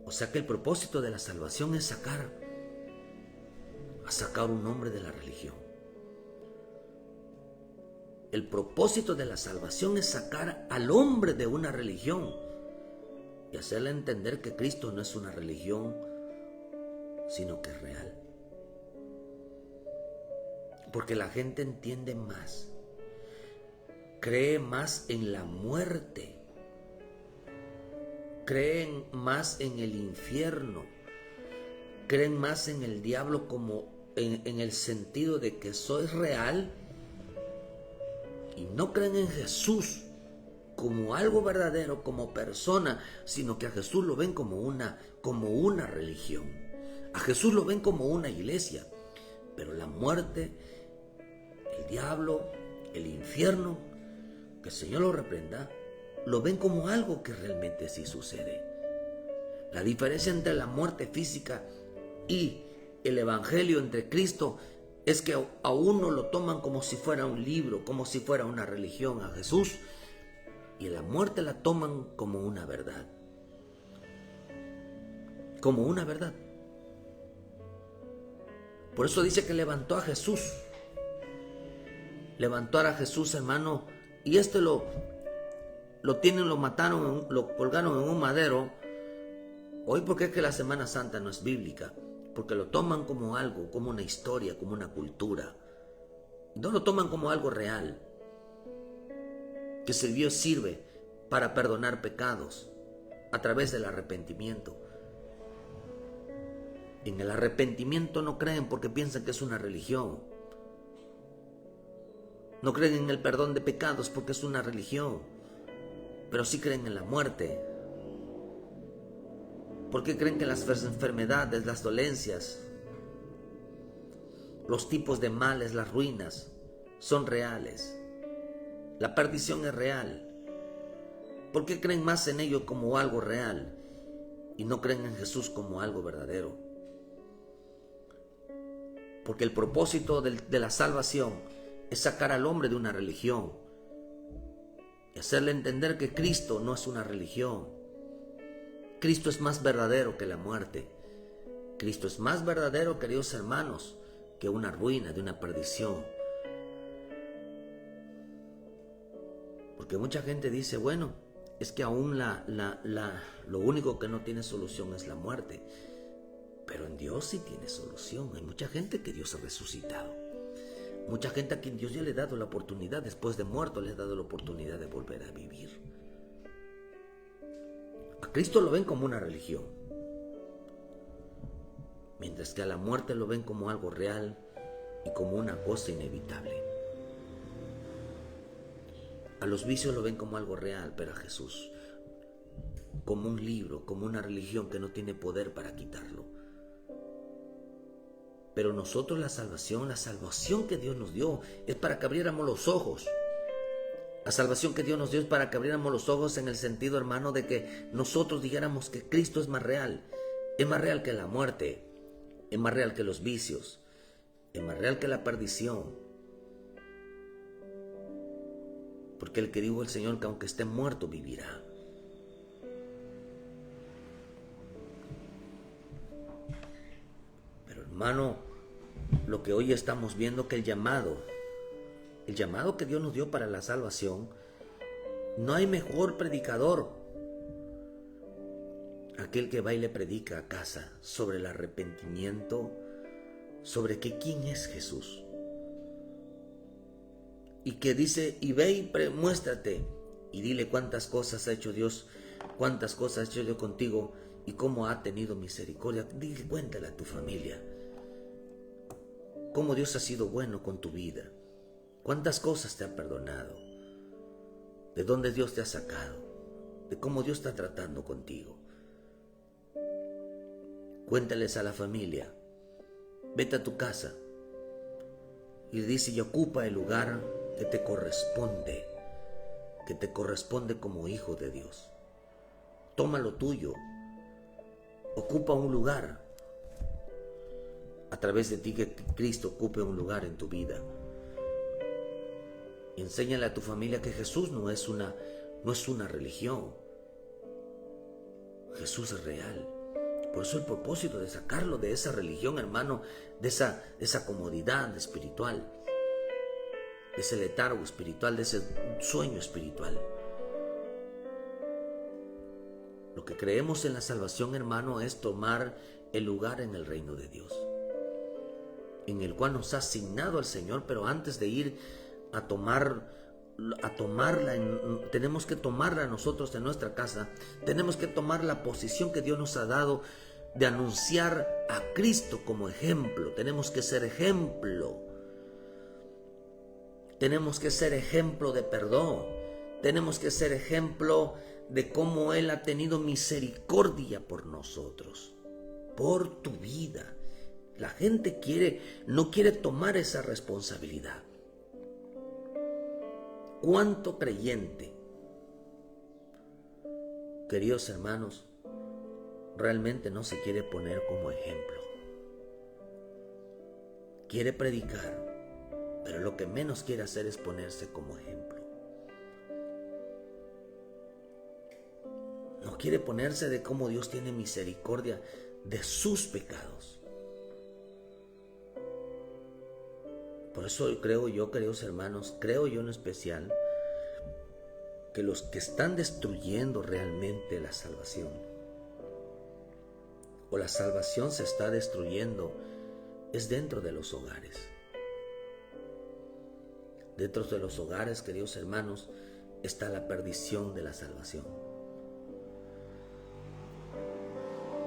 O sea que el propósito de la salvación es sacar un hombre de la religión. El propósito de la salvación es sacar al hombre de una religión y hacerle entender que Cristo no es una religión, sino que es real. Porque la gente entiende más, cree más en la muerte, creen más en el infierno, creen más en el diablo como en el sentido de que eso es real, y no creen en Jesús como algo verdadero, como persona, sino que a Jesús lo ven como una religión. A Jesús lo ven como una iglesia, pero la muerte, el diablo, el infierno, que el Señor lo reprenda, lo ven como algo que realmente sí sucede. La diferencia entre la muerte física y el evangelio entre Cristo es que a uno lo toman como si fuera un libro, como si fuera una religión a Jesús, y la muerte la toman como una verdad. Como una verdad. Por eso dice que levantó a Jesús. Levantó a Jesús, hermano, y lo mataron, lo colgaron en un madero. Hoy, ¿por qué es que la Semana Santa no es bíblica? Porque lo toman como algo, como una historia, como una cultura. No lo toman como algo real, que sirve para perdonar pecados a través del arrepentimiento. En el arrepentimiento no creen porque piensan que es una religión. No creen en el perdón de pecados porque es una religión, pero sí creen en la muerte. Porque creen que las enfermedades, las dolencias, los tipos de males, las ruinas, son reales. La perdición es real. ¿Por qué creen más en ello como algo real y no creen en Jesús como algo verdadero? Porque el propósito de la salvación es sacar al hombre de una religión y hacerle entender que Cristo no es una religión. Cristo es más verdadero que la muerte. Cristo es más verdadero, queridos hermanos, que una ruina, de una perdición. Porque mucha gente dice, bueno, es que aún lo único que no tiene solución es la muerte. Pero en Dios sí tiene solución. Hay mucha gente que Dios ha resucitado. Mucha gente a quien Dios ya le ha dado la oportunidad, después de muerto, le ha dado la oportunidad de volver a vivir. A Cristo lo ven como una religión, mientras que a la muerte lo ven como algo real y como una cosa inevitable. A los vicios lo ven como algo real, pero a Jesús como un libro, como una religión que no tiene poder para quitarlo. Pero nosotros la salvación que Dios nos dio es para que abriéramos los ojos. La salvación que Dios nos dio es para que abriéramos los ojos en el sentido, hermano, de que nosotros dijéramos que Cristo es más real que la muerte, es más real que los vicios, es más real que la perdición. Porque el que dijo el Señor que aunque esté muerto vivirá. Pero hermano, lo que hoy estamos viendo que el llamado que Dios nos dio para la salvación, no hay mejor predicador aquel que va y le predica a casa sobre el arrepentimiento, sobre que quién es Jesús. Y que dice, y ve y muéstrate y dile cuántas cosas ha hecho Dios, cuántas cosas ha hecho Dios contigo y cómo ha tenido misericordia. Dile, cuéntale a tu familia cómo Dios ha sido bueno con tu vida, cuántas cosas te ha perdonado, de dónde Dios te ha sacado, de cómo Dios está tratando contigo. Cuéntales a la familia, vete a tu casa y le dice, y ocupa el lugar que te corresponde como hijo de Dios. toma lo tuyo, ocupa un lugar. A través de ti que Cristo ocupe un lugar en tu vida. Y enséñale a tu familia que Jesús no es una religión. Jesús es real. Por eso el propósito de sacarlo de esa religión, hermano, de esa comodidad espiritual, de ese letargo espiritual, de ese sueño espiritual. Lo que creemos en la salvación, hermano, es tomar el lugar en el reino de Dios, en el cual nos ha asignado al Señor, pero antes de ir a tomarla, tenemos que tomarla nosotros en nuestra casa, tenemos que tomar la posición que Dios nos ha dado de anunciar a Cristo como ejemplo. Tenemos que ser ejemplo. Tenemos que ser ejemplo de perdón. Tenemos que ser ejemplo de cómo Él ha tenido misericordia por nosotros, por tu vida. La gente no quiere tomar esa responsabilidad. ¿Cuánto creyente, queridos hermanos, realmente no se quiere poner como ejemplo? Quiere predicar, pero lo que menos quiere hacer es ponerse como ejemplo. No quiere ponerse de cómo Dios tiene misericordia de sus pecados. Por eso creo yo, queridos hermanos, creo yo en especial, que los que están destruyendo realmente la salvación, o la salvación se está destruyendo, es dentro de los hogares. Dentro de los hogares, queridos hermanos, está la perdición de la salvación.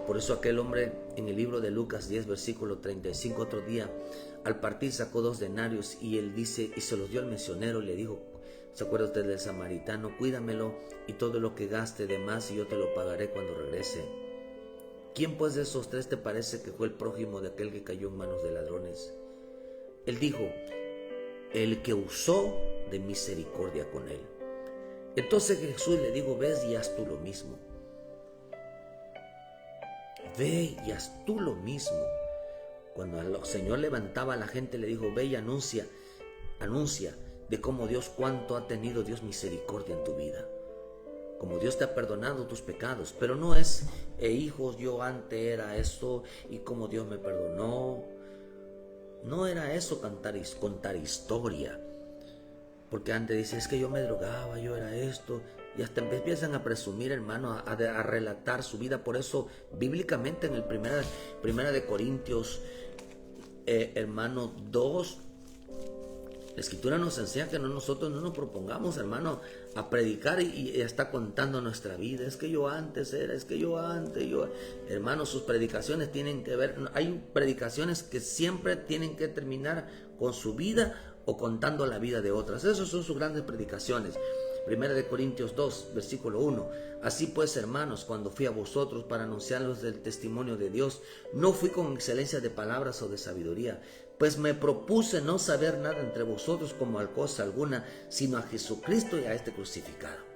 Por eso aquel hombre en el libro de Lucas 10, versículo 35, otro día, al partir sacó 2 denarios y él dice, y se los dio al misionero y le dijo, ¿se acuerda usted del samaritano? Cuídamelo y todo lo que gaste de más y yo te lo pagaré cuando regrese. ¿Quién pues de esos 3 te parece que fue el prójimo de aquel que cayó en manos de ladrones? Él dijo, el que usó de misericordia con él. Entonces Jesús le dijo, ves y haz tú lo mismo. Ve y haz tú lo mismo. Cuando el Señor levantaba a la gente, le dijo, ve y anuncia de cómo Dios, cuánto ha tenido Dios misericordia en tu vida. Como Dios te ha perdonado tus pecados. Pero no es, hijos, yo antes era esto y como Dios me perdonó. No era eso contar historia. Porque antes dice, es que yo me drogaba, yo era esto. Y hasta empiezan a presumir, hermano, a relatar su vida. Por eso, bíblicamente en el primera de Corintios, hermano, 2, la Escritura nos enseña que nosotros no nos propongamos, hermano, a predicar y está contando nuestra vida. Es que yo antes era, hermano, sus predicaciones tienen que ver, hay predicaciones que siempre tienen que terminar con su vida o contando la vida de otras. Esas son sus grandes predicaciones. Primera de Corintios 2, versículo 1. Así pues, hermanos, cuando fui a vosotros para anunciarlos del testimonio de Dios, no fui con excelencia de palabras o de sabiduría, pues me propuse no saber nada entre vosotros como a cosa alguna, sino a Jesucristo y a este crucificado.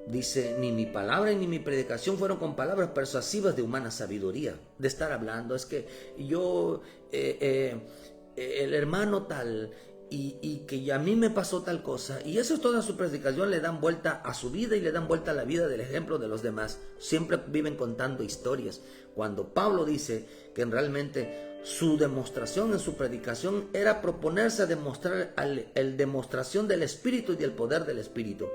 Dice, ni mi palabra ni mi predicación fueron con palabras persuasivas de humana sabiduría, de estar hablando, es que yo, el hermano tal, y que a mí me pasó tal cosa, y eso es toda su predicación, le dan vuelta a su vida y le dan vuelta a la vida del ejemplo de los demás. Siempre viven contando historias. Cuando Pablo dice que realmente su demostración en su predicación era proponerse a demostrar la demostración del Espíritu y del poder del Espíritu.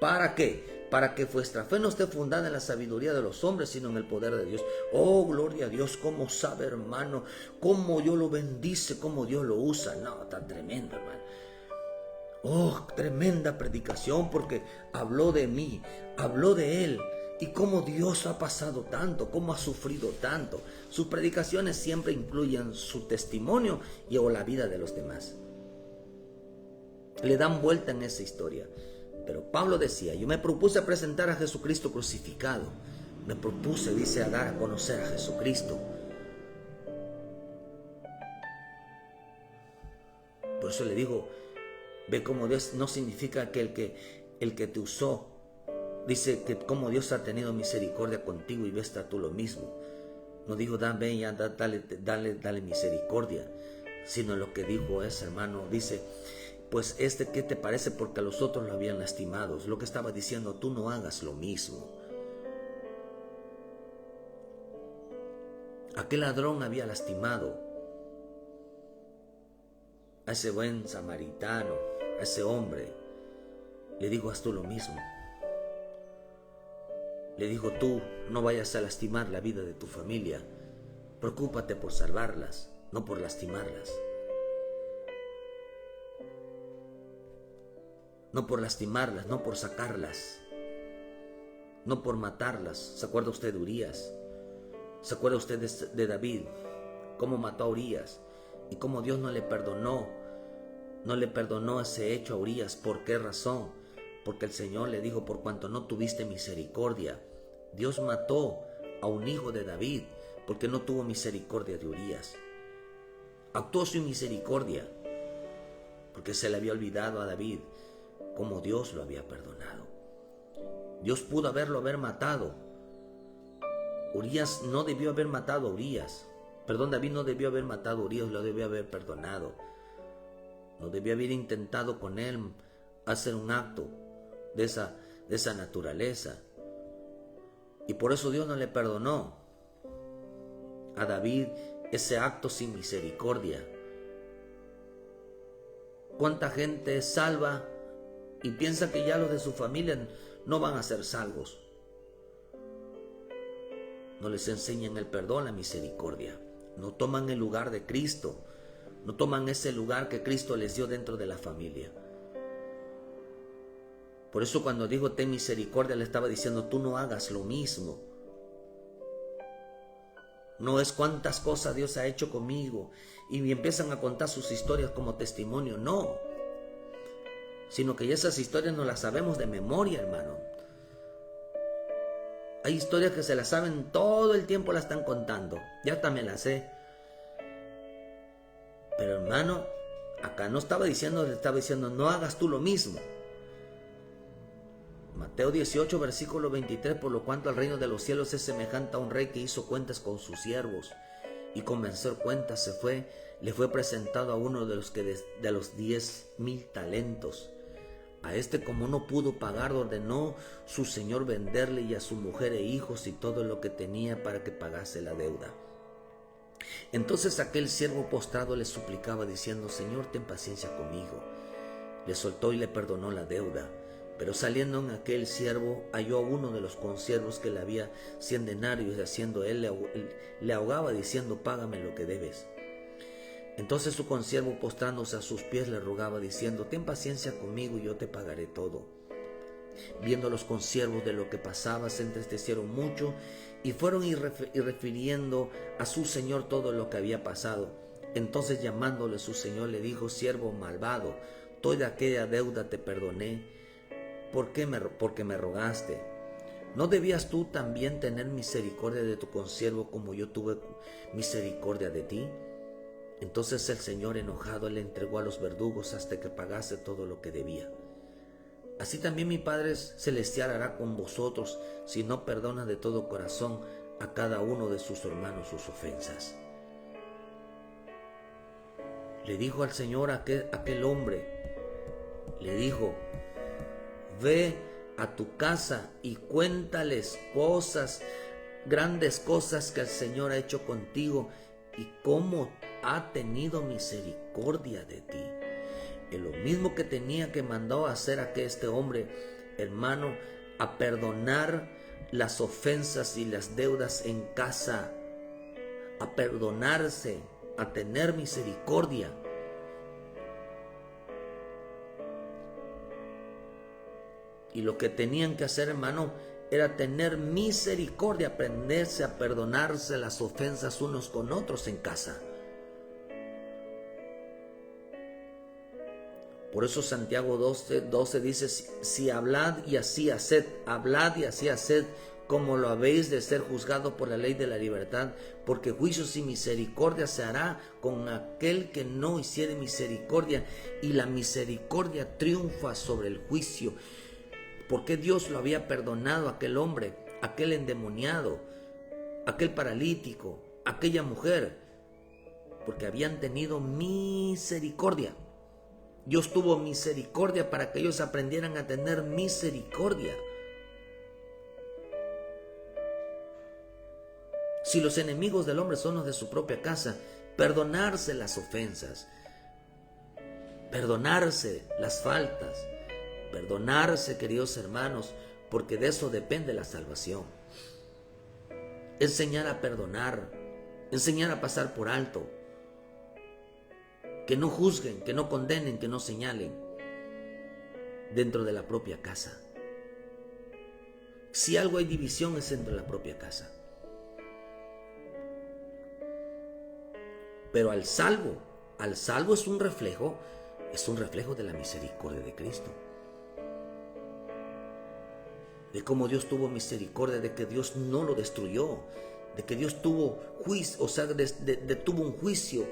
¿Para qué? Para que vuestra fe no esté fundada en la sabiduría de los hombres, sino en el poder de Dios. Oh, gloria a Dios, cómo sabe, hermano, cómo Dios lo bendice, cómo Dios lo usa. No, tan tremendo, hermano. Oh, tremenda predicación, porque habló de mí, habló de Él, y cómo Dios ha pasado tanto, cómo ha sufrido tanto. Sus predicaciones siempre incluyen su testimonio y o la vida de los demás. Le dan vuelta en esa historia. Pero Pablo decía, yo me propuse presentar a Jesucristo crucificado. Me propuse, dice, a dar a conocer a Jesucristo. Por eso le digo, Ve cómo Dios no significa que el que te usó, dice que como Dios ha tenido misericordia contigo y ves tú lo mismo. No dijo, ven ya, dale misericordia, sino lo que dijo es, hermano, dice, pues ¿qué te parece? Porque a los otros lo habían lastimado. Es lo que estaba diciendo, tú no hagas lo mismo. Aquel ladrón había lastimado a ese buen samaritano, a ese hombre. Le dijo, haz tú lo mismo. Le dijo, tú no vayas a lastimar la vida de tu familia. Preocúpate por salvarlas, no por lastimarlas. No por lastimarlas, no por sacarlas, no por matarlas. ¿Se acuerda usted de Urías? ¿Se acuerda usted de David? Cómo mató a Urías y cómo Dios no le perdonó ese hecho a Urías. ¿Por qué razón? Porque el Señor le dijo, por cuanto no tuviste misericordia. Dios mató a un hijo de David porque no tuvo misericordia de Urías. Actuó sin misericordia porque se le había olvidado a David como Dios lo había perdonado. Dios pudo haber matado. Urías no debió haber matado a Urías. David no debió haber matado a Urías, lo debió haber perdonado. No debió haber intentado con él hacer un acto de esa naturaleza. Y por eso Dios no le perdonó a David ese acto sin misericordia. ¿Cuánta gente es salva y piensa que ya los de su familia no van a ser salvos? No les enseñan el perdón, la misericordia. No toman el lugar de Cristo. No toman ese lugar que Cristo les dio dentro de la familia. Por eso cuando dijo ten misericordia, le estaba diciendo tú no hagas lo mismo. No es cuántas cosas Dios ha hecho conmigo y empiezan a contar sus historias como testimonio. No. Sino que ya esas historias no las sabemos de memoria, hermano. Hay historias que se las saben todo el tiempo, la están contando. Ya hasta me las sé. Pero hermano, acá no estaba diciendo, le estaba diciendo, no hagas tú lo mismo. Mateo 18, versículo 23, por lo cuanto el reino de los cielos es semejante a un rey que hizo cuentas con sus siervos. Y con vencer cuentas le fue presentado a uno de los 10,000 talentos. A este, como no pudo pagar, ordenó su señor venderle y a su mujer e hijos y todo lo que tenía para que pagase la deuda. Entonces aquel siervo postrado le suplicaba diciendo, Señor, ten paciencia conmigo. Le soltó y le perdonó la deuda. Pero saliendo en aquel siervo halló a uno de los consiervos que le había 100 denarios, y haciendo él le ahogaba diciendo, págame lo que debes. Entonces su consiervo postrándose a sus pies le rogaba diciendo, ten paciencia conmigo y yo te pagaré todo. Viendo los consiervos de lo que pasaba, se entristecieron mucho y fueron y refiriendo a su señor todo lo que había pasado. Entonces llamándole su señor le dijo, siervo malvado, toda aquella deuda te perdoné, porque me rogaste. ¿No debías tú también tener misericordia de tu consiervo como yo tuve misericordia de ti? Entonces el Señor enojado le entregó a los verdugos hasta que pagase todo lo que debía. Así también mi Padre Celestial hará con vosotros si no perdona de todo corazón a cada uno de sus hermanos sus ofensas. Le dijo al Señor a aquel hombre, le dijo, ve a tu casa y cuéntales grandes cosas que el Señor ha hecho contigo y cómo ha tenido misericordia de ti. Es lo mismo que tenía que mandó a hacer a que este hombre, hermano, a perdonar las ofensas y las deudas en casa, a perdonarse, a tener misericordia. Y lo que tenían que hacer, hermano, era tener misericordia, aprenderse a perdonarse las ofensas unos con otros en casa. Por eso Santiago 12 dice, si hablad y así haced como lo habéis de ser juzgado por la ley de la libertad, porque juicios y misericordia se hará con aquel que no hiciere misericordia, y la misericordia triunfa sobre el juicio. Porque Dios lo había perdonado a aquel hombre, aquel endemoniado, aquel paralítico, aquella mujer, porque habían tenido misericordia. Dios tuvo misericordia para que ellos aprendieran a tener misericordia. Si los enemigos del hombre son los de su propia casa, perdonarse las ofensas, perdonarse las faltas, perdonarse, queridos hermanos, porque de eso depende la salvación. Enseñar a perdonar, enseñar a pasar por alto, que no juzguen, que no condenen, que no señalen dentro de la propia casa. Si algo hay división es dentro de la propia casa. Pero al salvo es un reflejo de la misericordia de Cristo. De cómo Dios tuvo misericordia, de que Dios no lo destruyó, de que Dios tuvo juicio, o sea, tuvo un juicio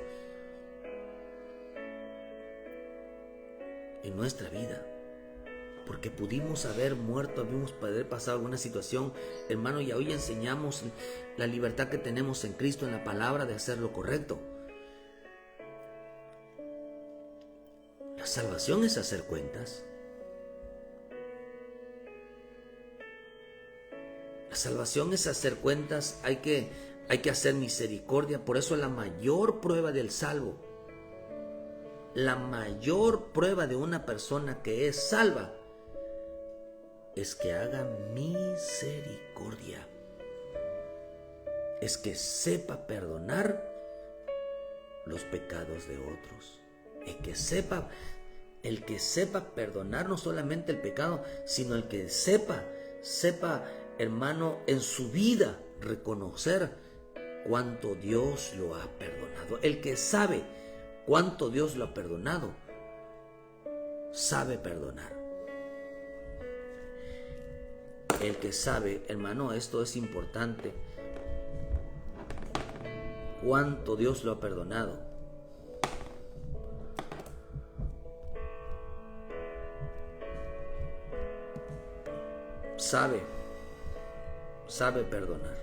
en nuestra vida, porque pudimos haber muerto, pudimos haber pasado alguna situación, hermano, y hoy enseñamos la libertad que tenemos en Cristo, en la palabra, de hacer lo correcto. La salvación es hacer cuentas. La salvación es hacer cuentas, hay que hacer misericordia. Por eso la mayor prueba del salvo, la mayor prueba de una persona que es salva, es que haga misericordia. Es que sepa perdonar los pecados de otros. El que sepa perdonar no solamente el pecado, sino el que sepa, hermano, en su vida reconocer cuánto Dios lo ha perdonado. El que sabe cuánto Dios lo ha perdonado, sabe perdonar. El que sabe, hermano, esto es importante, cuánto Dios lo ha perdonado, sabe perdonar.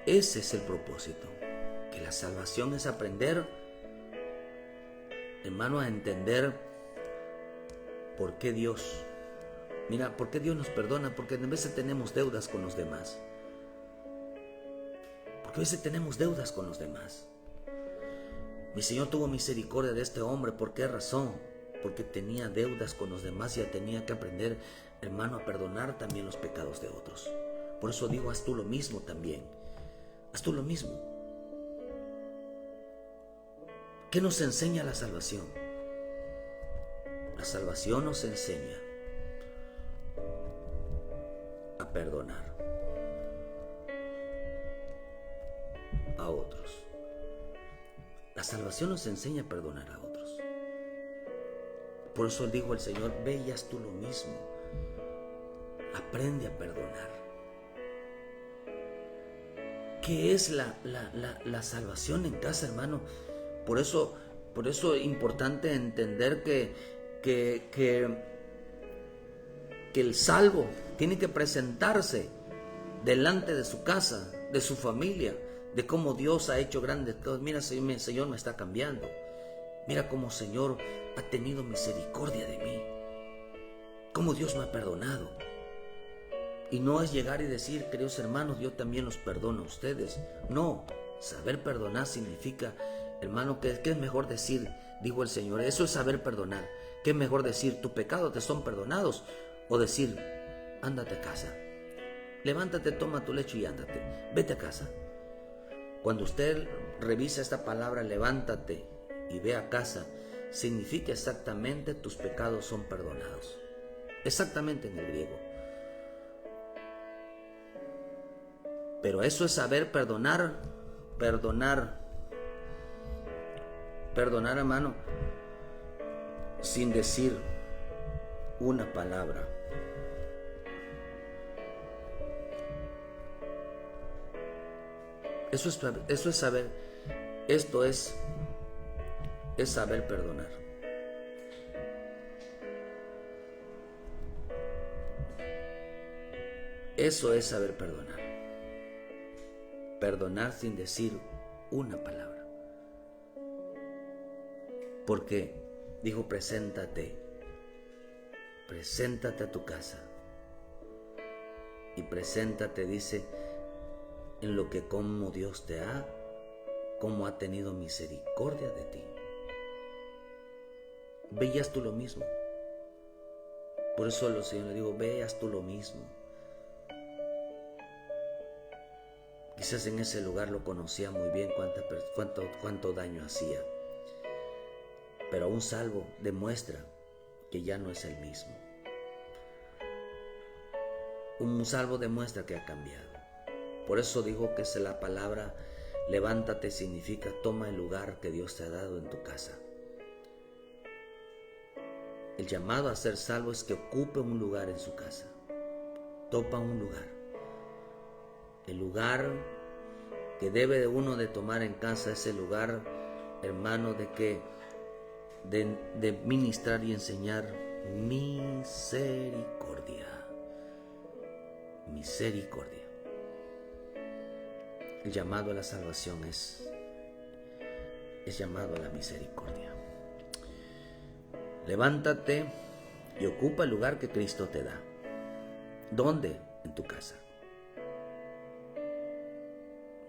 Ese es el propósito, que la salvación es aprender, hermano, a entender por qué Dios, por qué Dios nos perdona, porque a veces tenemos deudas con los demás. Porque a veces tenemos deudas con los demás. Mi Señor tuvo misericordia de este hombre. ¿Por qué razón? Porque tenía deudas con los demás y tenía que aprender, hermano, a perdonar también los pecados de otros. Por eso digo, haz tú lo mismo también. Haz tú lo mismo. ¿Qué nos enseña la salvación? La salvación nos enseña a perdonar a otros. La salvación nos enseña a perdonar a otros. Por eso dijo el Señor, ve y haz tú lo mismo. Aprende a perdonar. ¿Qué es la salvación en casa, hermano? Por eso es importante entender que el salvo tiene que presentarse delante de su casa, de su familia, de cómo Dios ha hecho grandes cosas. Mira, Señor me está cambiando. Mira cómo Señor ha tenido misericordia de mí. Cómo Dios me ha perdonado. Y no es llegar y decir, queridos hermanos, yo también los perdono a ustedes. No, saber perdonar significa, hermano, ¿qué es mejor decir? Dijo el Señor, eso es saber perdonar. ¿Qué es mejor decir? ¿Tus pecados te son perdonados? O decir, ándate a casa. Levántate, toma tu lecho y ándate. Vete a casa. Cuando usted revisa esta palabra, levántate y ve a casa, significa exactamente tus pecados son perdonados. Exactamente en el griego. Pero eso es saber perdonar, hermano, sin decir, una palabra. Eso es saber, esto es saber perdonar. Eso es saber perdonar. Perdonar sin decir una palabra. Porque dijo, preséntate a tu casa. Y preséntate, dice, en lo que como Dios cómo ha tenido misericordia de ti. Veías tú lo mismo. Por eso al Señor le digo, veas tú lo mismo. Quizás en ese lugar lo conocía muy bien cuánto daño hacía. Pero un salvo demuestra que ya no es el mismo. Un salvo demuestra que ha cambiado. Por eso digo que la palabra levántate significa toma el lugar que Dios te ha dado en tu casa. El llamado a ser salvo es que ocupe un lugar en su casa. Topa un lugar. El lugar que debe de uno de tomar en casa es el lugar, hermano, de ministrar y enseñar misericordia. Misericordia. El llamado a la salvación es llamado a la misericordia. Levántate y ocupa el lugar que Cristo te da. ¿Dónde? En tu casa.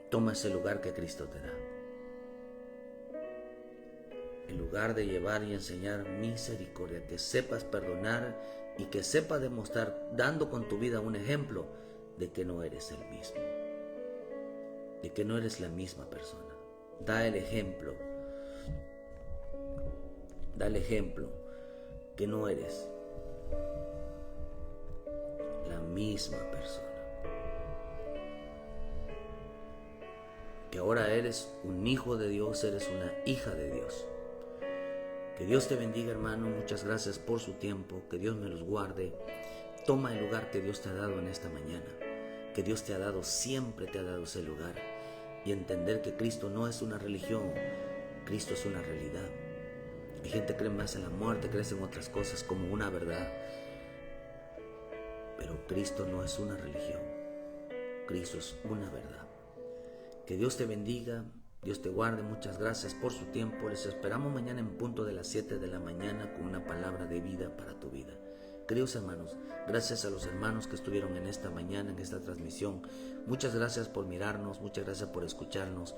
Toma ese lugar que Cristo te da. El lugar de llevar y enseñar misericordia, que sepas perdonar y que sepas demostrar, dando con tu vida un ejemplo de que no eres el mismo, de que no eres la misma persona. Da el ejemplo que no eres la misma persona, que ahora eres un hijo de Dios, eres una hija de Dios. Que Dios te bendiga, hermano. Muchas gracias por su tiempo. Que Dios me los guarde. Toma el lugar que Dios te ha dado en esta mañana. Que Dios te ha dado, siempre te ha dado ese lugar. Y entender que Cristo no es una religión. Cristo es una realidad. Hay gente que cree más en la muerte, cree en otras cosas como una verdad. Pero Cristo no es una religión. Cristo es una verdad. Que Dios te bendiga. Dios te guarde, muchas gracias por su tiempo. Les esperamos mañana en punto de las 7 de la mañana con una palabra de vida para tu vida. Queridos hermanos, gracias a los hermanos que estuvieron en esta mañana, en esta transmisión. Muchas gracias por mirarnos, muchas gracias por escucharnos.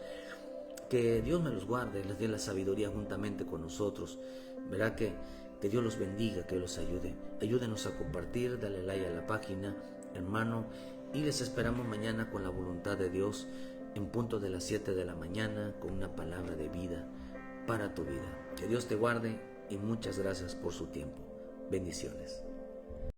Que Dios me los guarde, les dé la sabiduría juntamente con nosotros. Verá que Dios los bendiga, que los ayude. Ayúdenos a compartir, dale like a la página, hermano. Y les esperamos mañana con la voluntad de Dios en punto de las 7 de la mañana con una palabra de vida para tu vida. Que Dios te guarde y muchas gracias por su tiempo. Bendiciones.